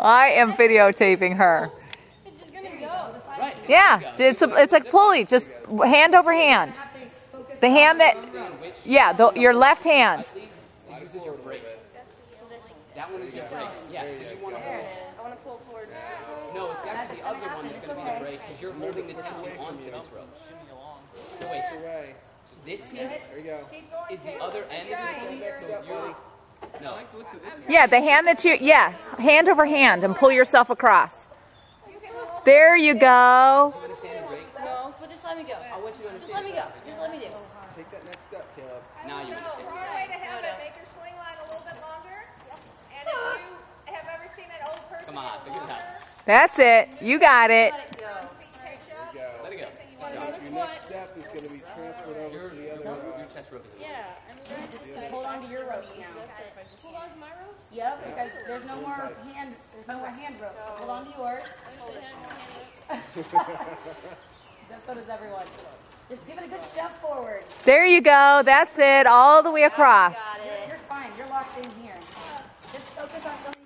I am videotaping her. It's just gonna go. Yeah, it's like pulley, just hand over hand. The hand that, yeah, your left hand. This is your brake. That one is your brake. Yes. You want to hold. I want to pull towards. No, it's actually the other one that's going to be the brake because you're holding the tension onto this rope. So wait, this piece is the other end of it. So you're, no. Yeah, the hand that you, yeah, hand over hand and pull yourself across. There you go. You understand the brake? No, but just let me go. I want you to Just understand. let me go. Just let me do. Take that next step, Caleb. Now you understand. One way to have it, make your swing line a little bit longer. And if you have ever seen an old person, Come on, figure it out. That's it. You got it. Let it go. Let it go. Your next step is going to be transferred over to the other. Your chest rope is Hold on to your rope now. Hold on to my rope. Yep, because there's no more hand rope. Hold on to yours. So does everyone. Just give it a good step forward. There you go. That's it. All the way across. You're fine. You're locked in here. Just focus on something.